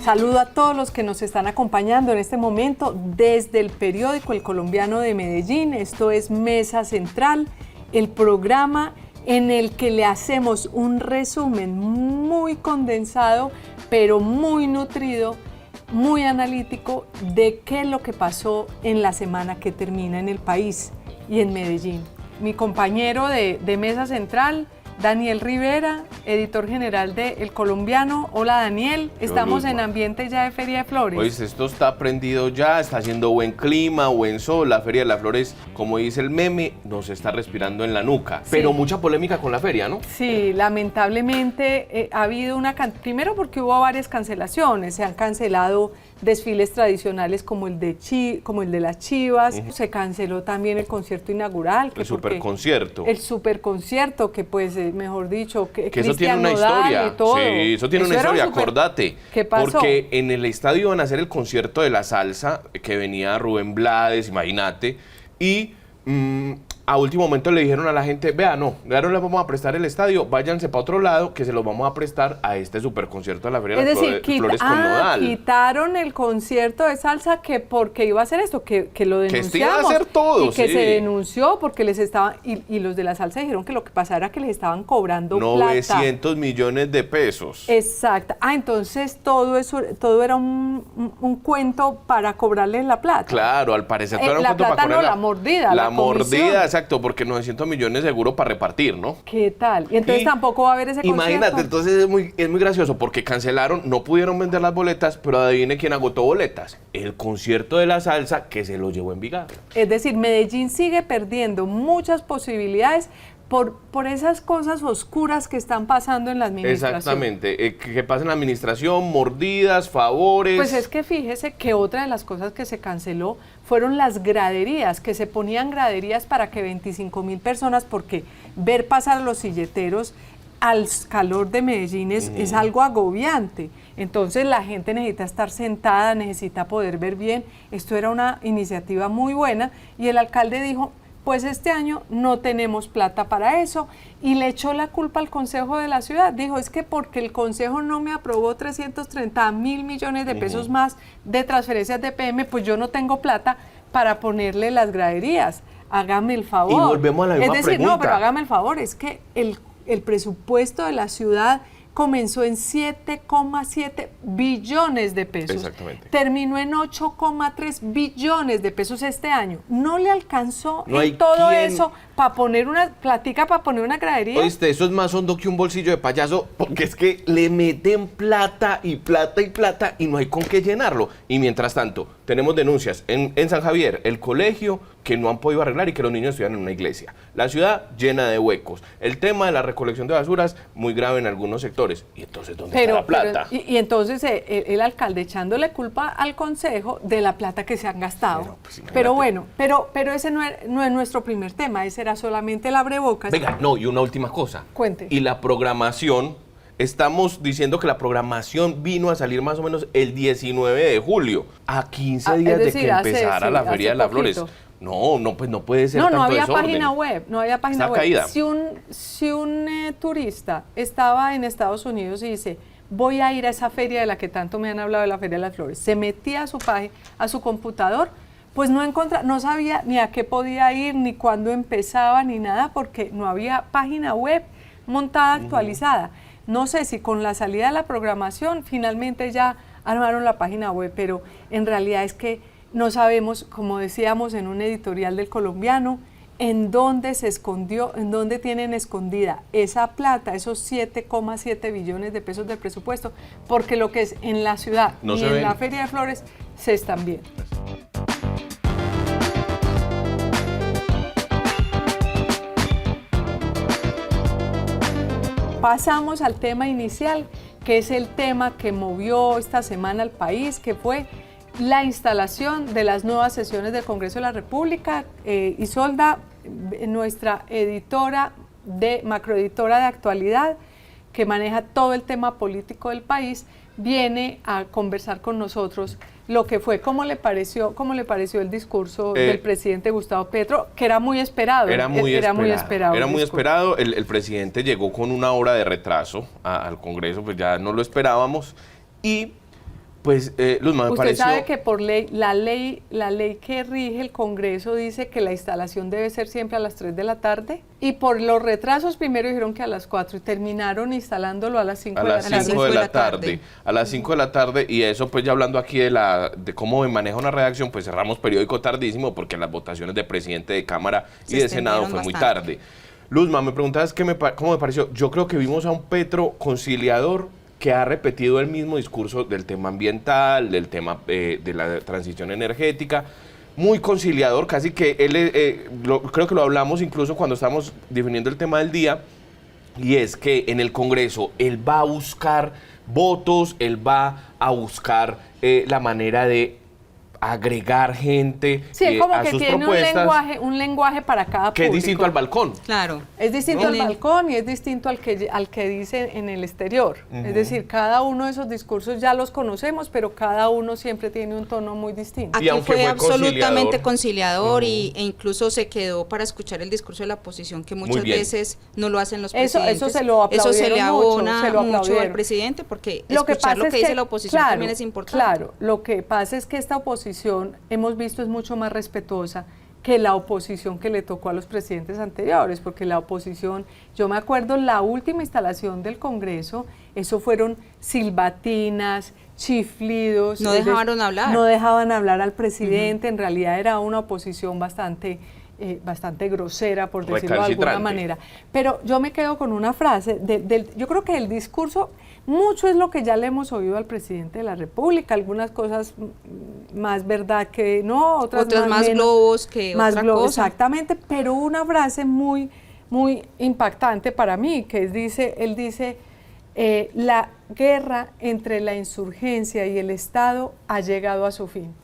Saludo a todos los que nos están acompañando en este momento desde el periódico El Colombiano de Medellín. Esto es Mesa Central, el programa en el que le hacemos un resumen muy condensado, pero muy nutrido, muy analítico de qué es lo que pasó en la semana que termina en el país y en Medellín. Mi compañero de Mesa Central, Daniel Rivera, editor general de El Colombiano. Hola Daniel, estamos en ambiente ya de Feria de Flores. Pues esto está prendido ya, está haciendo buen clima, buen sol, la Feria de las Flores, como dice el meme, nos está respirando en la nuca. Sí. Pero mucha polémica con la feria, ¿no? Sí, lamentablemente ha habido primero porque hubo varias cancelaciones, se han cancelado desfiles tradicionales como el de las Chivas, se canceló también el concierto inaugural. El superconcierto. El superconcierto, que pues, mejor dicho, que eso tiene una historia. Sí, eso tiene una historia, acordate. ¿Qué pasó? Porque en el estadio iban a hacer el concierto de la salsa, que venía Rubén Blades, imagínate, y a último momento le dijeron a la gente, vea, no, ya no les vamos a prestar el estadio, váyanse para otro lado, que se los vamos a prestar a este superconcierto de la Feria de las Flores con Nodal. Quitaron el concierto de salsa que porque iba a hacer esto, que lo denunciamos. Que este iba a hacer todo, y que se denunció porque les estaban, y los de la salsa dijeron que lo que pasaba era que les estaban cobrando 900 millones de pesos. Exacto. Entonces todo era un cuento para cobrarles la plata. Claro, al parecer todo era un la cuento plata para no, la mordida. La mordida, exacto, porque 900 millones seguro para repartir, ¿no? ¿Qué tal? Y entonces tampoco va a haber ese concierto. Imagínate, entonces es muy gracioso porque cancelaron, no pudieron vender las boletas, pero adivine quién agotó boletas. El concierto de la salsa que se lo llevó Envigado. Es decir, Medellín sigue perdiendo muchas posibilidades por esas cosas oscuras que están pasando en la administración. Exactamente, que pasa en la administración, mordidas, favores. Pues es que fíjese que otra de las cosas que se canceló fueron las graderías, que se ponían graderías para que 25.000 personas, porque ver pasar a los silleteros al calor de Medellín es algo agobiante. Entonces la gente necesita estar sentada, necesita poder ver bien. Esto era una iniciativa muy buena y el alcalde dijo, pues este año no tenemos plata para eso, y le echó la culpa al Consejo de la Ciudad. Dijo, es que porque el Consejo no me aprobó 330.000 millones de pesos más de transferencias de PM, pues yo no tengo plata para ponerle las graderías. Hágame el favor. Y volvemos a la misma pregunta. Es decir, no, pero hágame el favor, es que el presupuesto de la ciudad comenzó en 7,7 billones de pesos. Exactamente. Terminó en 8,3 billones de pesos este año. No le alcanzó en todo eso para poner una platica, para poner una gradería. Oíste, eso es más hondo que un bolsillo de payaso, porque es que le meten plata y plata y plata y no hay con qué llenarlo. Y mientras tanto, tenemos denuncias en San Javier, el colegio que no han podido arreglar y que los niños estudian en una iglesia. La ciudad llena de huecos. El tema de la recolección de basuras, muy grave en algunos sectores. ¿Y entonces dónde está la plata? Y entonces el alcalde echándole culpa al consejo de la plata que se han gastado. Pero bueno, pero ese no es nuestro primer tema, ese era solamente el abrebocas. Venga, no, y una última cosa. Cuente. Y la programación, estamos diciendo que la programación vino a salir más o menos el 19 de julio, a 15 días de que empezara la Feria de las Flores. No, pues no puede ser tanto había desorden. Página web, no había página web. Caída. Si un turista estaba en Estados Unidos y dice, voy a ir a esa feria de la que tanto me han hablado, de la Feria de las Flores, se metía a su página, a su computador, pues no sabía ni a qué podía ir, ni cuándo empezaba, ni nada, porque no había página web montada, actualizada. No sé si con la salida de la programación finalmente ya armaron la página web, pero en realidad es que no sabemos, como decíamos en un editorial del Colombiano, en dónde se escondió, en dónde tienen escondida esa plata, esos 7,7 billones de pesos del presupuesto, porque lo que es en la ciudad y en la Feria de Flores se están viendo. Pasamos al tema inicial, que es el tema que movió esta semana al país, que fue la instalación de las nuevas sesiones del Congreso de la República. Isolda, nuestra macroeditora de actualidad, que maneja todo el tema político del país, viene a conversar con nosotros lo que fue, cómo le pareció el discurso del presidente Gustavo Petro, que era muy esperado. Era muy esperado. El presidente llegó con una hora de retraso al Congreso, pues ya no lo esperábamos, y Pues, Luzma, me Usted pareció... sabe que por la ley que rige el Congreso dice que la instalación debe ser siempre a las 3 de la tarde y por los retrasos primero dijeron que a las 4 y terminaron instalándolo a las 5 de la tarde. A las 5 de la tarde. A las 5 de la tarde, y eso pues ya hablando aquí de cómo maneja una redacción, pues cerramos periódico tardísimo porque las votaciones de presidente de Cámara y de Senado fue muy tarde. Luzma, me preguntabas cómo me pareció. Yo creo que vimos a un Petro conciliador que ha repetido el mismo discurso del tema ambiental, del tema de la transición energética, muy conciliador, casi que él, creo que lo hablamos incluso cuando estábamos definiendo el tema del día, y es que en el Congreso él va a buscar votos, él va a buscar la manera de agregar gente sí, como a que sus tiene propuestas, un lenguaje para cada público. que es distinto al balcón. Claro. Es distinto al balcón y es distinto al que dice en el exterior. Es decir, cada uno de esos discursos ya los conocemos, pero cada uno siempre tiene un tono muy distinto. Aquí fue absolutamente conciliador e incluso se quedó para escuchar el discurso de la oposición, que muchas veces no lo hacen los presidentes. Eso se lo aplaudieron. Eso se le abona mucho al presidente, presidente, porque lo escuchar lo que dice la oposición claro, también es importante. Claro, lo que pasa es que esta oposición, hemos visto, es mucho más respetuosa que la oposición que le tocó a los presidentes anteriores, porque la oposición, yo me acuerdo la última instalación del Congreso, eso fueron silbatinas, chiflidos. No dejaban hablar. No dejaban hablar al presidente, en realidad era una oposición bastante grosera, por decirlo de alguna manera. Pero yo me quedo con una frase, yo creo que el discurso, mucho es lo que ya le hemos oído al presidente de la República, algunas cosas más verdad que no, otras más globos que otra cosa. Exactamente, pero una frase muy, muy impactante para mí, que él dice, la guerra entre la insurgencia y el Estado ha llegado a su fin.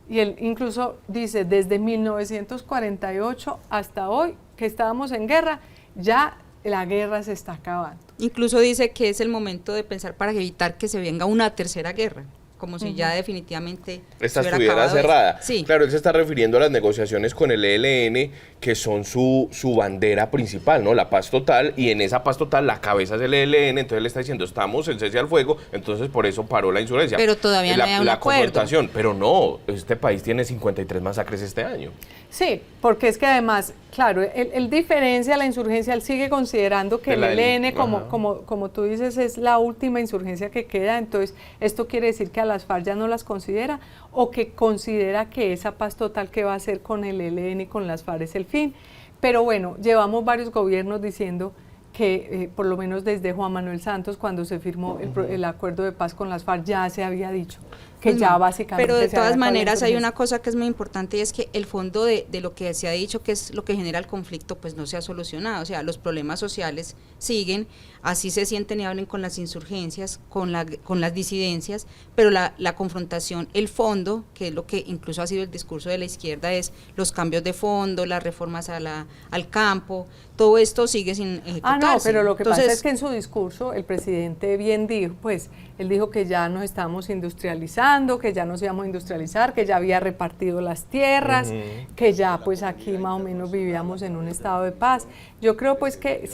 Y él incluso dice, desde 1948 hasta hoy, que estábamos en guerra, ya la guerra se está acabando. Incluso dice que es el momento de pensar para evitar que se venga una tercera guerra, como si ya definitivamente esta estuviera cerrada. Sí. Claro, él se está refiriendo a las negociaciones con el ELN, que son su bandera principal, ¿no? La paz total, y en esa paz total la cabeza es el ELN, entonces le está diciendo, estamos en cese al fuego, entonces por eso paró la insurgencia. Pero todavía no hay un acuerdo. Confrontación, pero no, este país tiene 53 masacres este año. Sí, porque es que además, claro, él diferencia la insurgencia, él sigue considerando que el ELN, como tú dices, es la última insurgencia que queda, entonces esto quiere decir que a las FARC ya no las considera, o que considera que esa paz total que va a hacer con el ELN y con las FARC es el fin. Pero bueno, llevamos varios gobiernos diciendo que por lo menos desde Juan Manuel Santos, cuando se firmó el acuerdo de paz con las FARC, ya se había dicho que ya básicamente... Pero de todas maneras hay una cosa que es muy importante, y es que el fondo de lo que se ha dicho, que es lo que genera el conflicto, pues no se ha solucionado. O sea, los problemas sociales siguen, así se sienten y hablen con las insurgencias, con las disidencias, pero la confrontación, el fondo, que es lo que incluso ha sido el discurso de la izquierda, es los cambios de fondo, las reformas al campo, todo esto sigue sin ejecutarse. No, pero lo que pasa es que en su discurso el presidente bien dijo, pues, él dijo que ya nos estamos industrializando, que ya nos íbamos a industrializar, que ya había repartido las tierras, que ya pues aquí más o menos vivíamos en un estado de paz. Yo creo pues que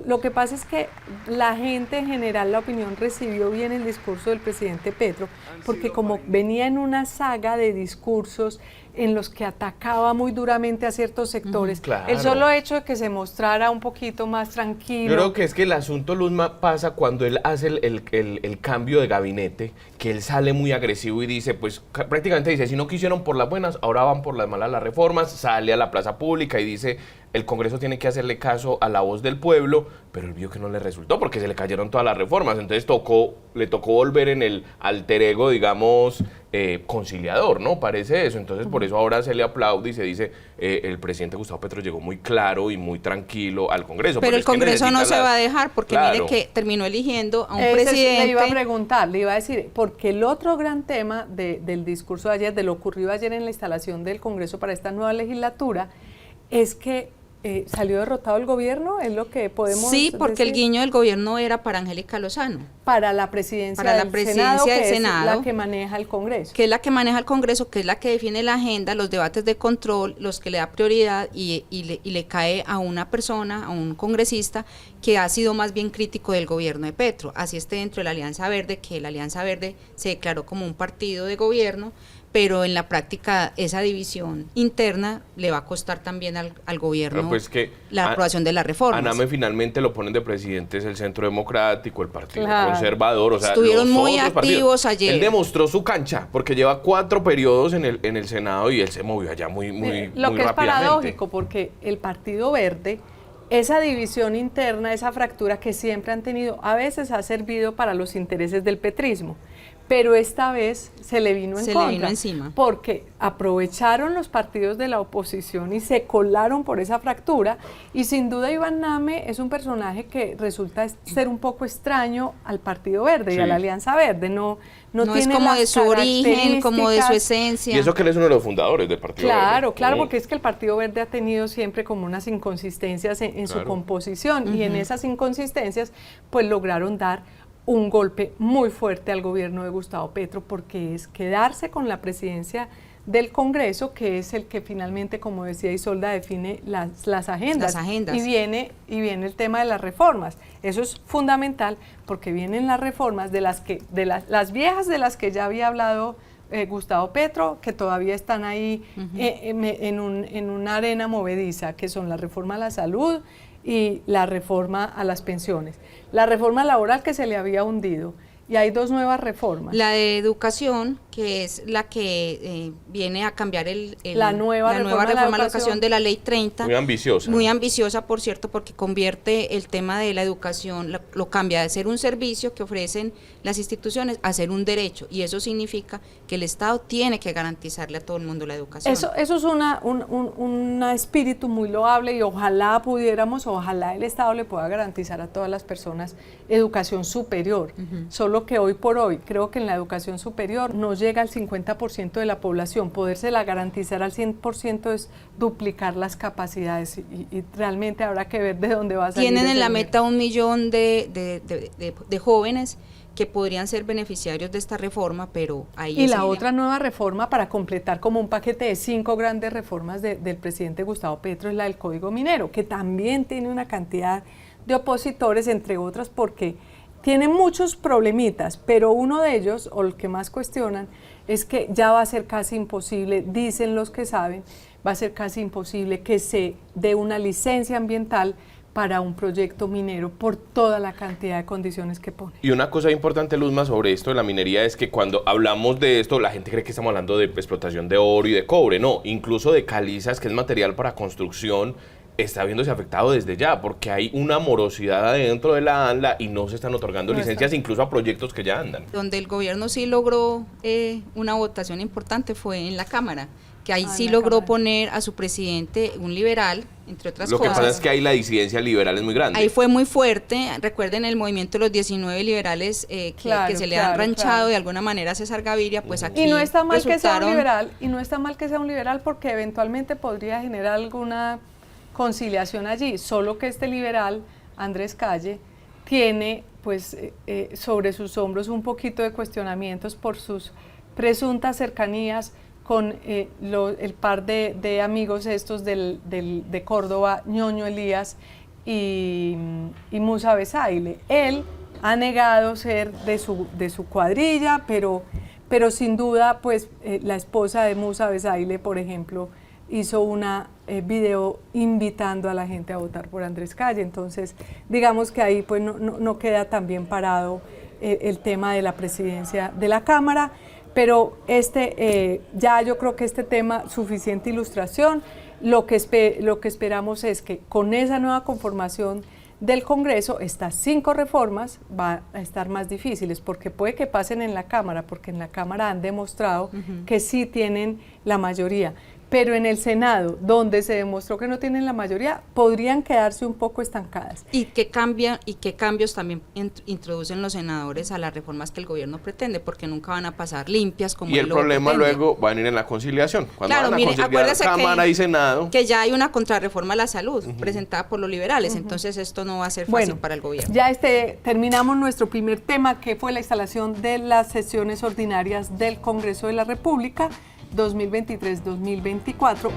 lo que pasa es que la gente en general, la opinión recibió bien el discurso del presidente Petro, porque como venía en una saga de discursos en los que atacaba muy duramente a ciertos sectores, claro. El solo hecho de que se mostrara un poquito más tranquilo. Yo creo que es que el asunto, Luzma, pasa cuando él hace el cambio de gabinete, que él sale muy agresivo y dice, pues prácticamente dice, si no quisieron por las buenas, ahora van por las malas las reformas, sale a la plaza pública y dice, el Congreso tiene que hacerle caso a la voz del pueblo, pero él vio que no le resultó porque se le cayeron todas las reformas, entonces le tocó volver en el alter ego, digamos, conciliador, ¿no? Parece eso, entonces por eso ahora se le aplaude y se dice, el presidente Gustavo Petro llegó muy claro y muy tranquilo al Congreso. Pero el Congreso no se va a dejar, porque mire que terminó eligiendo a un presidente. Le iba a preguntar, le iba a decir, porque el otro gran tema del discurso de ayer, de lo ocurrido ayer en la instalación del Congreso para esta nueva legislatura, es que ¿salió derrotado el gobierno? ¿Es lo que podemos Sí, porque el decir? guiño del gobierno era para Angélica Lozano. Para la presidencia, Para la del presidencia Senado, del que Senado, es la que maneja el Congreso. Que es la que maneja el Congreso, que es la que define la agenda, los debates de control, los que le da prioridad y le cae a una persona, a un congresista que ha sido más bien crítico del gobierno de Petro. Así esté dentro de la Alianza Verde, que la Alianza Verde se declaró como un partido de gobierno, pero en la práctica esa división interna le va a costar también al gobierno pues que la aprobación de la reforma. Aname finalmente lo ponen de presidente, es el Centro Democrático, el Partido Claro. Conservador, o sea, Estuvieron los muy otros activos partidos. ayer. Él demostró su cancha, porque lleva 4 periodos en el Senado y él se movió allá muy Lo muy que es rápidamente. paradójico, porque el Partido Verde, esa división interna, esa fractura que siempre han tenido, a veces ha servido para los intereses del petrismo, pero esta vez se le vino en contra. Se le vino encima. Porque aprovecharon los partidos de la oposición y se colaron por esa fractura, y sin duda Iván Name es un personaje que resulta ser un poco extraño al Partido Verde y a la Alianza Verde, no es tiene como las de su origen, como de su características. esencia. Y eso que él es uno de los fundadores del Partido Claro, Verde. claro, ¿no? porque es que el Partido Verde ha tenido siempre como unas inconsistencias en su Claro. composición, y en esas inconsistencias pues lograron dar un golpe muy fuerte al gobierno de Gustavo Petro, porque es quedarse con la presidencia del Congreso, que es el que finalmente, como decía Isolda, define las agendas. Las agendas. Y viene el tema de las reformas. Eso es fundamental, porque vienen las reformas de las viejas, de las que ya había hablado Gustavo Petro, que todavía están ahí en una arena movediza, que son la reforma a la salud y la reforma a las pensiones. La reforma laboral, que se le había hundido, y hay 2 nuevas reformas. La de educación, que es la que viene a cambiar La nueva reforma de la a la educación. educación de la Ley 30. Muy ambiciosa. Muy ambiciosa, por cierto, porque convierte el tema de la educación, lo cambia de ser un servicio que ofrecen las instituciones a ser un derecho, y eso significa que el Estado tiene que garantizarle a todo el mundo la educación. Eso es un espíritu muy loable, y ojalá el Estado le pueda garantizar a todas las personas educación superior. Solo que hoy por hoy creo que en la educación superior no llega al 50% de la población. Podérsela garantizar al 100% es duplicar las capacidades, y realmente habrá que ver de dónde va a salir. Tienen en ese la dinero. meta 1 millón de jóvenes que podrían ser beneficiarios de esta reforma, pero ahí Y es la el- otra nueva reforma, para completar como un paquete de 5 grandes reformas del presidente Gustavo Petro, es la del Código Minero, que también tiene una cantidad de opositores, entre otras porque tiene muchos problemitas, pero uno de ellos, o el que más cuestionan, es que ya va a ser casi imposible, dicen los que saben, va a ser casi imposible que se dé una licencia ambiental para un proyecto minero por toda la cantidad de condiciones que pone. Y una cosa importante, Luzma, sobre esto de la minería es que cuando hablamos de esto, la gente cree que estamos hablando de explotación de oro y de cobre. No, incluso de calizas, que es material para construcción, está viéndose afectado desde ya, porque hay una morosidad adentro de la ANLA y no se están otorgando licencias incluso a proyectos que ya andan. Donde el gobierno sí logró una votación importante fue en la Cámara, que ahí sí en la logró Cámara. poner a su presidente, un liberal, entre otras Lo que cosas. pasa es que ahí la disidencia liberal es muy grande. Ahí fue muy fuerte. Recuerden el movimiento de los 19 liberales Claro, que se le claro, han ranchado claro. de alguna manera a César Gaviria, pues aquí Y no está mal que sea un resultaron- liberal, y no está mal que sea un liberal, porque eventualmente podría generar alguna conciliación allí, solo que este liberal, Andrés Calle, tiene pues sobre sus hombros un poquito de cuestionamientos por sus presuntas cercanías con el par de amigos estos de Córdoba, Ñoño Elías y Musa Besaile. Él ha negado ser de su cuadrilla, pero sin duda pues la esposa de Musa Besaile, por ejemplo, hizo una video invitando a la gente a votar por Andrés Calle. Entonces, digamos que ahí pues no queda tan bien parado el tema de la presidencia de la Cámara, pero ya yo creo que este tema, suficiente ilustración. Lo que esperamos es que con esa nueva conformación del Congreso, estas 5 reformas van a estar más difíciles, porque puede que pasen en la Cámara, porque en la Cámara han demostrado que sí tienen la mayoría, pero en el Senado, donde se demostró que no tienen la mayoría, podrían quedarse un poco estancadas. ¿Y qué cambios también introducen los senadores a las reformas que el gobierno pretende? Porque nunca van a pasar limpias como Y el él lo problema pretende. luego va a venir en la conciliación. Cuando Claro, van a mire, conciliar acuérdese Cámara y Senado. que ya hay una contrarreforma a la salud presentada por los liberales, entonces esto no va a ser fácil para el gobierno. Ya terminamos nuestro primer tema, que fue la instalación de las sesiones ordinarias del Congreso de la República 2023-2024.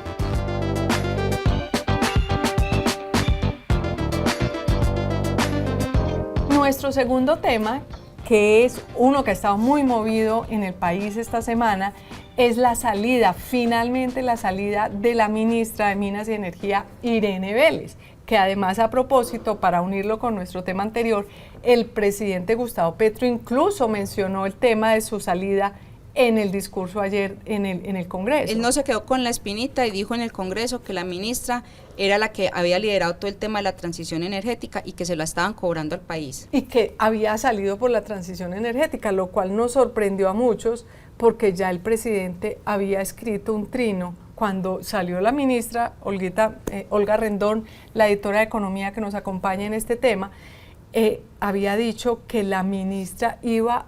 Nuestro segundo tema, que es uno que ha estado muy movido en el país esta semana, es la salida, finalmente la salida de la ministra de Minas y Energía, Irene Vélez, que además, a propósito, para unirlo con nuestro tema anterior, el presidente Gustavo Petro incluso mencionó el tema de su salida en el discurso ayer en el Congreso. Él no se quedó con la espinita y dijo en el Congreso que la ministra era la que había liderado todo el tema de la transición energética y que se la estaban cobrando al país. Y que había salido por la transición energética, lo cual nos sorprendió a muchos, porque ya el presidente había escrito un trino cuando salió la ministra Olga Rendón, la editora de Economía que nos acompaña en este tema, había dicho que la ministra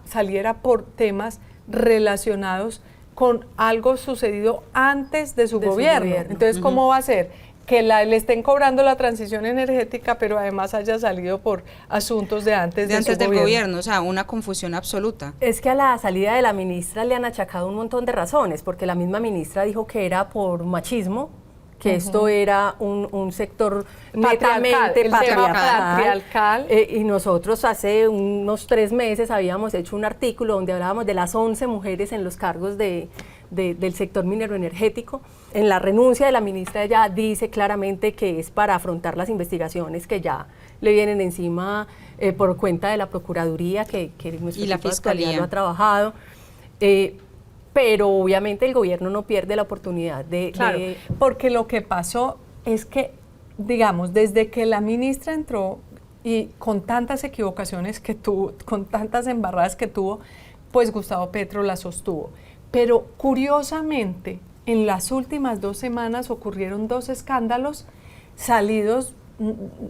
saliera por temas relacionados con algo sucedido antes de su gobierno. Entonces, ¿cómo va a ser? Que le estén cobrando la transición energética, pero además haya salido por asuntos de antes del gobierno. O sea, una confusión absoluta. Es que a la salida de la ministra le han achacado un montón de razones, porque la misma ministra dijo que era por machismo, que esto era un sector netamente patriarcal. Y nosotros hace unos 3 meses habíamos hecho un artículo donde hablábamos de las 11 mujeres en los cargos del sector minero energético. En la renuncia de la ministra ella dice claramente que es para afrontar las investigaciones que ya le vienen encima por cuenta de la Procuraduría, que nuestro y la equipo de Fiscalía actualidad lo ha trabajado. Pero obviamente el gobierno no pierde la oportunidad Claro, porque lo que pasó es que, digamos, desde que la ministra entró y con tantas equivocaciones que tuvo, con tantas embarradas que tuvo, pues Gustavo Petro la sostuvo. Pero curiosamente, en las últimas 2 semanas ocurrieron 2 escándalos salidos,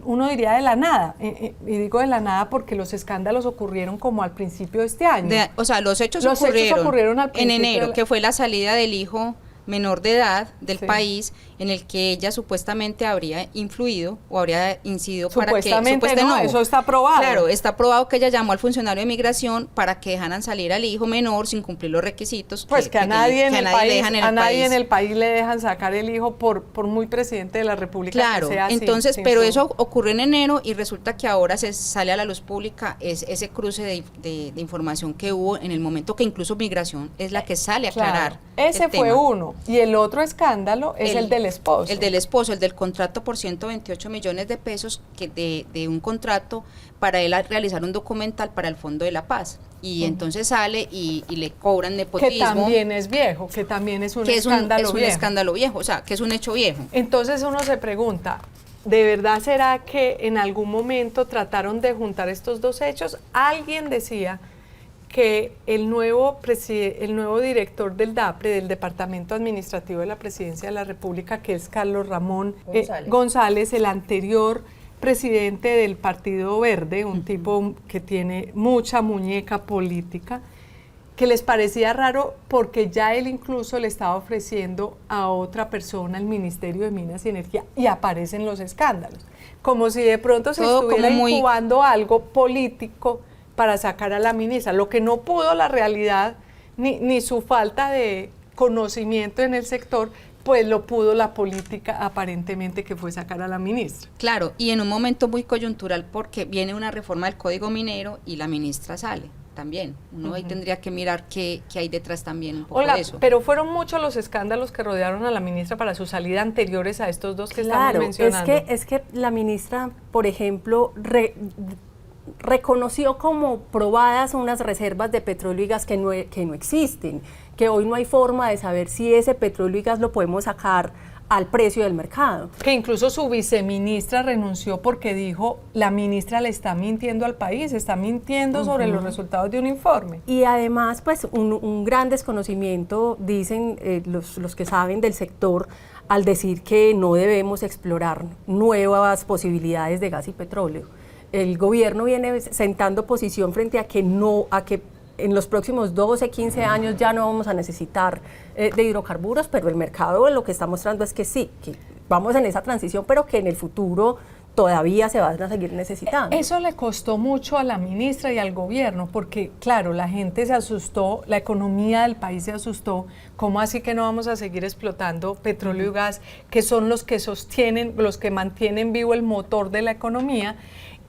uno diría de la nada, y digo de la nada porque los escándalos ocurrieron como al principio de este año. Los hechos ocurrieron al en enero, que fue la salida del hijo menor de edad del país, en el que ella supuestamente habría influido o habría incidido para que... Supuestamente no, eso está probado. Claro, está probado que ella llamó al funcionario de migración para que dejaran salir al hijo menor sin cumplir los requisitos. Pues que a nadie en el país le dejan sacar el hijo por muy presidente de la República. Claro, que sea entonces, pero eso ocurrió en enero y resulta que ahora se sale a la luz pública ese cruce de información que hubo en el momento que incluso migración es la que sale a aclarar. Ese fue uno. Y el otro escándalo es el del esposo. El del esposo, el del contrato por 128 millones de pesos, que de un contrato para él realizar un documental para el Fondo de la Paz. Y entonces sale y le cobran nepotismo. Que también es viejo, que también es un escándalo viejo. Es un escándalo viejo, o sea, que es un hecho viejo. Entonces uno se pregunta, ¿de verdad será que en algún momento trataron de juntar estos 2 hechos? Alguien decía que el nuevo director del DAPRE, del Departamento Administrativo de la Presidencia de la República, que es Carlos Ramón González, el anterior presidente del Partido Verde, un tipo que tiene mucha muñeca política, que les parecía raro porque ya él incluso le estaba ofreciendo a otra persona el Ministerio de Minas y Energía y aparecen los escándalos, como si de pronto se estuviera incubando algo político para sacar a la ministra, lo que no pudo la realidad, ni su falta de conocimiento en el sector, pues lo pudo la política aparentemente, que fue sacar a la ministra. Claro, y en un momento muy coyuntural porque viene una reforma del Código Minero y la ministra sale también. Uno ahí tendría que mirar qué hay detrás también un poco de eso. Pero fueron muchos los escándalos que rodearon a la ministra para su salida anteriores a estos 2 que estamos mencionando. Es que la ministra, por ejemplo, reconoció como probadas unas reservas de petróleo y gas que no existen, que hoy no hay forma de saber si ese petróleo y gas lo podemos sacar al precio del mercado. Que incluso su viceministra renunció porque dijo, la ministra le está mintiendo al país, está mintiendo sobre los resultados de un informe. Y además, pues, un gran desconocimiento, dicen los que saben del sector, al decir que no debemos explorar nuevas posibilidades de gas y petróleo. El gobierno viene sentando posición frente a que en los próximos 12, 15 años ya no vamos a necesitar de hidrocarburos, pero el mercado lo que está mostrando es que sí, que vamos en esa transición, pero que en el futuro todavía se van a seguir necesitando. Eso le costó mucho a la ministra y al gobierno, porque claro, la gente se asustó, la economía del país se asustó, ¿cómo así que no vamos a seguir explotando petróleo y gas, que son los que sostienen, los que mantienen vivo el motor de la economía?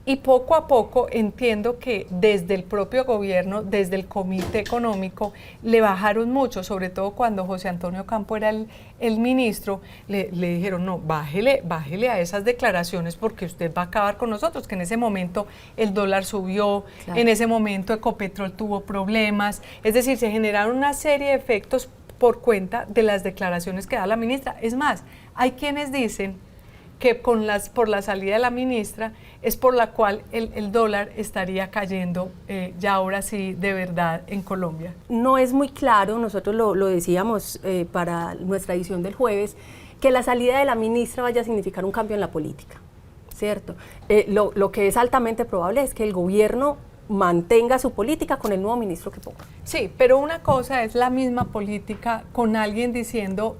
Y poco a poco entiendo que desde el propio gobierno, desde el comité económico, le bajaron mucho, sobre todo cuando José Antonio Campo era el ministro, le dijeron, no, bájele a esas declaraciones porque usted va a acabar con nosotros, que en ese momento el dólar subió, claro. En ese momento Ecopetrol tuvo problemas, es decir, se generaron una serie de efectos por cuenta de las declaraciones que da la ministra. Es más, hay quienes dicen que por la salida de la ministra es por la cual el dólar estaría cayendo ya ahora sí de verdad en Colombia. No es muy claro, nosotros lo decíamos para nuestra edición del jueves, que la salida de la ministra vaya a significar un cambio en la política, ¿cierto? Lo que es altamente probable es que el gobierno mantenga su política con el nuevo ministro que ponga. Sí, pero una cosa es la misma política con alguien diciendo,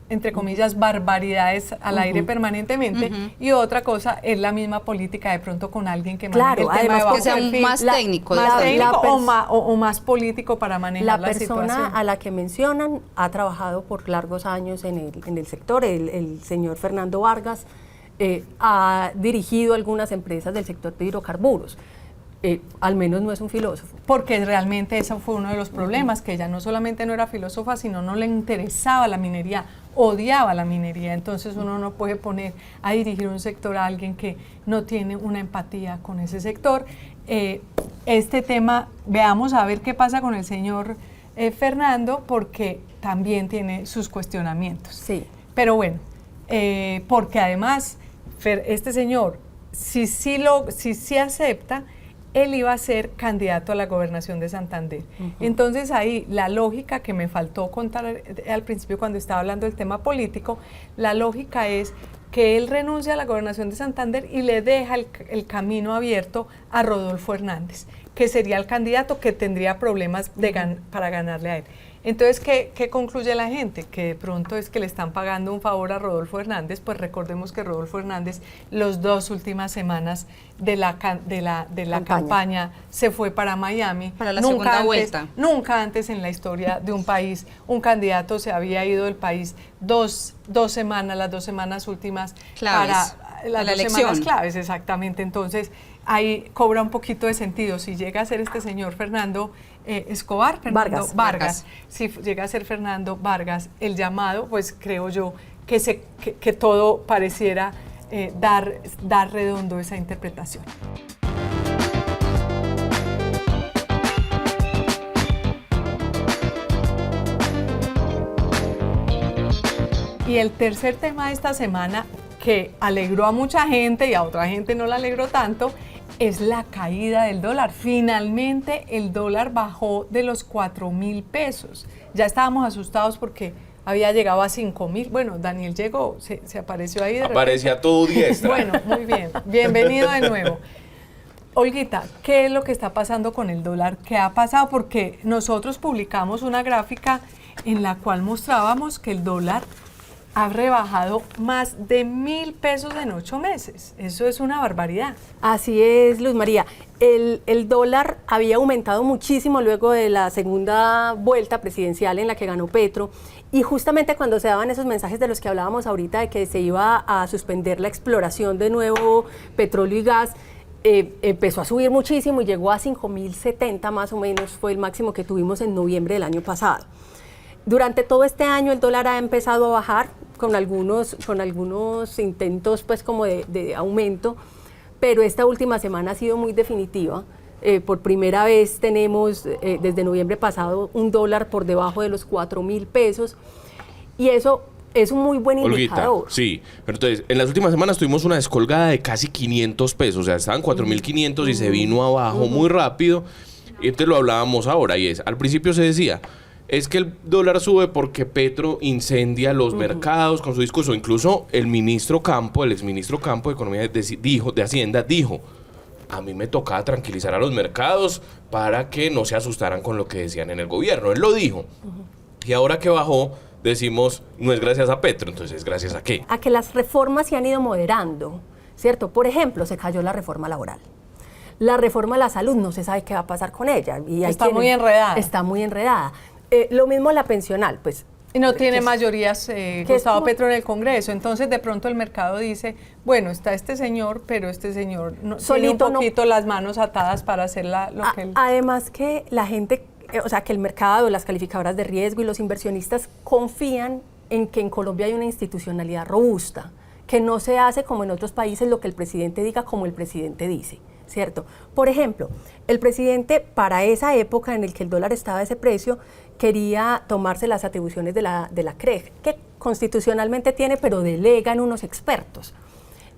entre comillas, barbaridades al aire permanentemente, y otra cosa es la misma política de pronto con alguien que maneja el tema de bajo que sea más técnico, o más político para manejar la situación. La persona a la que mencionan ha trabajado por largos años en el sector, el señor Fernando Vargas, ha dirigido algunas empresas del sector de hidrocarburos. Al menos no es un filósofo. Porque realmente ese fue uno de los problemas, que ella no solamente no era filósofa, sino no le interesaba la minería, odiaba la minería. Entonces uno no puede poner a dirigir un sector a alguien que no tiene una empatía con ese sector. Este tema, veamos a ver qué pasa con el señor Fernando, porque también tiene sus cuestionamientos. Sí. Pero bueno, porque además este señor, si sí acepta, él iba a ser candidato a la gobernación de Santander. Entonces ahí la lógica que me faltó contar al principio cuando estaba hablando del tema político, la lógica es que él renuncia a la gobernación de Santander y le deja el camino abierto a Rodolfo Hernández, que sería el candidato que tendría problemas para ganarle a él. Entonces, ¿qué concluye la gente? Que de pronto es que le están pagando un favor a Rodolfo Hernández. Pues recordemos que Rodolfo Hernández las 2 últimas semanas de la campaña se fue para Miami. Para la segunda vuelta. Nunca antes en la historia de un país un candidato se había ido del país dos semanas, las 2 semanas últimas claves, para las 2 semanas claves, exactamente. Entonces, ahí cobra un poquito de sentido. Si llega a ser este señor Fernando Vargas, si llega a ser Fernando Vargas el llamado, pues creo yo que todo pareciera dar redondo esa interpretación. Y el tercer tema de esta semana, que alegró a mucha gente y a otra gente no la alegró tanto, es la caída del dólar. Finalmente el dólar bajó de los 4.000 pesos. Ya estábamos asustados porque había llegado a 5.000. Bueno, Daniel llegó, se apareció ahí. Aparecía todo diestra. Bueno, muy bien. Bienvenido de nuevo. Olguita, ¿qué es lo que está pasando con el dólar? ¿Qué ha pasado? Porque nosotros publicamos una gráfica en la cual mostrábamos que el dólar ha rebajado más de 1.000 pesos en 8 meses. Eso es una barbaridad. Así es, Luz María. El dólar había aumentado muchísimo luego de la segunda vuelta presidencial en la que ganó Petro, y justamente cuando se daban esos mensajes de los que hablábamos ahorita, de que se iba a suspender la exploración de nuevo petróleo y gas, empezó a subir muchísimo y llegó a 5.070 más o menos, fue el máximo que tuvimos en noviembre del año pasado. Durante todo este año el dólar ha empezado a bajar con algunos intentos pues como de aumento, pero esta última semana ha sido muy definitiva. Por primera vez tenemos desde noviembre pasado un dólar por debajo de los 4.000 pesos, y eso es un muy buen Olguita, indicador. sí, pero entonces, en las últimas semanas tuvimos una descolgada de casi 500 pesos, o sea, estaban 4.500 y se vino abajo muy rápido, y entonces lo hablábamos ahora, y es, al principio se decía, es que el dólar sube porque Petro incendia los mercados con su discurso, incluso el ministro Campo, el exministro Campo de Economía de Hacienda, dijo, a mí me tocaba tranquilizar a los mercados para que no se asustaran con lo que decían en el gobierno, él lo dijo, y ahora que bajó, decimos, no es gracias a Petro, entonces, ¿gracias a qué? A que las reformas se han ido moderando, ¿cierto? Por ejemplo, se cayó la reforma laboral. La reforma de la salud, no se sabe qué va a pasar con ella. Y está muy enredada. Está muy enredada. Lo mismo la pensional, pues. Y no tiene mayorías Gustavo Petro en el Congreso, entonces de pronto el mercado dice, bueno, está este señor, pero este señor no, tiene un poquito las manos atadas para hacer lo que él... Además que la gente, o sea, que el mercado, las calificadoras de riesgo y los inversionistas confían en que en Colombia hay una institucionalidad robusta, que no se hace como en otros países lo que el presidente diga como el presidente dice, ¿cierto? Por ejemplo, el presidente para esa época en el que el dólar estaba a ese precio, quería tomarse las atribuciones de la CREG, que constitucionalmente tiene, pero delegan unos expertos.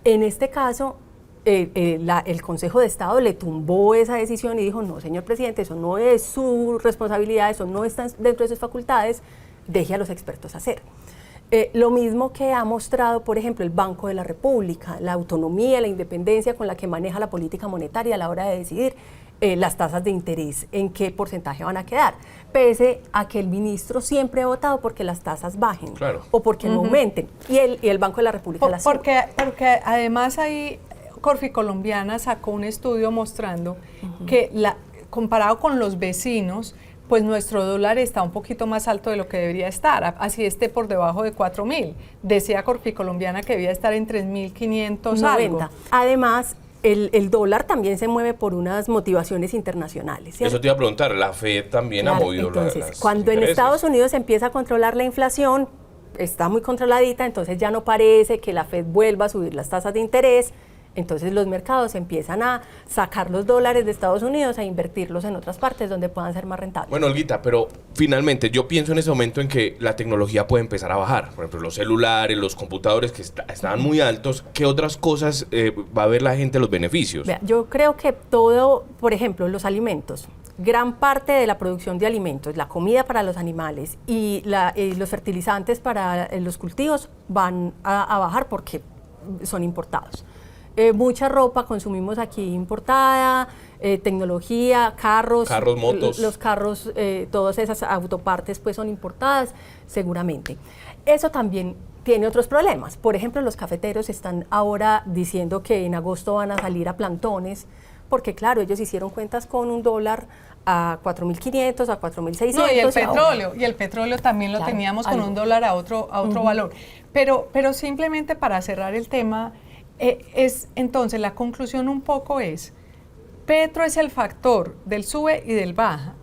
En este caso, el Consejo de Estado le tumbó esa decisión y dijo, no, señor presidente, eso no es su responsabilidad, eso no está dentro de sus facultades, deje a los expertos hacer. Lo mismo que ha mostrado, por ejemplo, el Banco de la República, la autonomía, la independencia con la que maneja la política monetaria a la hora de decidir las tasas de interés, en qué porcentaje van a quedar, pese a que el ministro siempre ha votado porque las tasas bajen, claro, o porque no aumenten, y el Banco de la República las sube. Porque además ahí Corfi Colombiana sacó un estudio mostrando que comparado con los vecinos, pues nuestro dólar está un poquito más alto de lo que debería estar, así esté por debajo de 4.000. Decía Corfi Colombiana que debía estar en 3.500 algo. Además, el dólar también se mueve por unas motivaciones internacionales, ¿cierto? Eso te iba a preguntar, la FED también ha movido entonces, cuando en Estados Unidos se empieza a controlar la inflación, está muy controladita, entonces ya no parece que la FED vuelva a subir las tasas de interés, entonces los mercados empiezan a sacar los dólares de Estados Unidos e invertirlos en otras partes donde puedan ser más rentables. Bueno, Olguita, pero finalmente yo pienso en ese momento en que la tecnología puede empezar a bajar. Por ejemplo, los celulares, los computadores que estaban muy altos. ¿Qué otras cosas va a ver la gente los beneficios? Vea, yo creo que todo, por ejemplo, los alimentos. Gran parte de la producción de alimentos, la comida para los animales y los fertilizantes para los cultivos van a bajar porque son importados. Mucha ropa consumimos aquí importada, tecnología, carros, motos. Los carros, todas esas autopartes pues son importadas seguramente. Eso también tiene otros problemas. Por ejemplo, los cafeteros están ahora diciendo que en agosto van a salir a plantones, porque claro, ellos hicieron cuentas con un dólar a 4.500, a 4.600. No, y el petróleo también lo teníamos con un dólar a otro valor. Pero simplemente para cerrar el tema, entonces la conclusión un poco es, Petro es el factor del sube y del baja,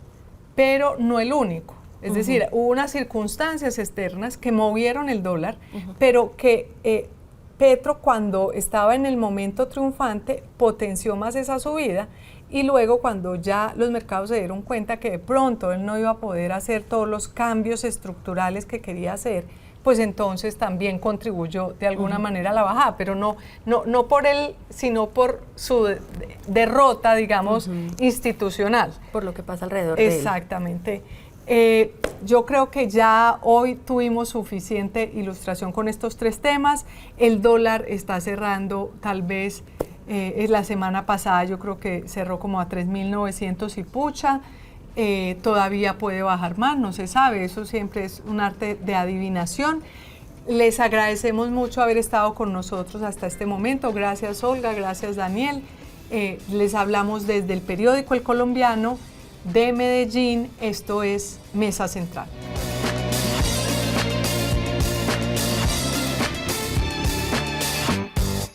pero no el único. Es decir, hubo unas circunstancias externas que movieron el dólar, pero que Petro, cuando estaba en el momento triunfante, potenció más esa subida, y luego cuando ya los mercados se dieron cuenta que de pronto él no iba a poder hacer todos los cambios estructurales que quería hacer, pues entonces también contribuyó de alguna manera a la bajada, pero no por él, sino por su derrota, digamos, institucional. Por lo que pasa alrededor de él. Exactamente. Yo creo que ya hoy tuvimos suficiente ilustración con estos tres temas. El dólar está cerrando, tal vez, la semana pasada yo creo que cerró como a 3.900 y pucha. Todavía puede bajar más, no se sabe, eso siempre es un arte de adivinación. Les agradecemos mucho haber estado con nosotros hasta este momento. Gracias, Olga, gracias, Daniel. Les hablamos desde el periódico El Colombiano de Medellín. Esto es Mesa Central.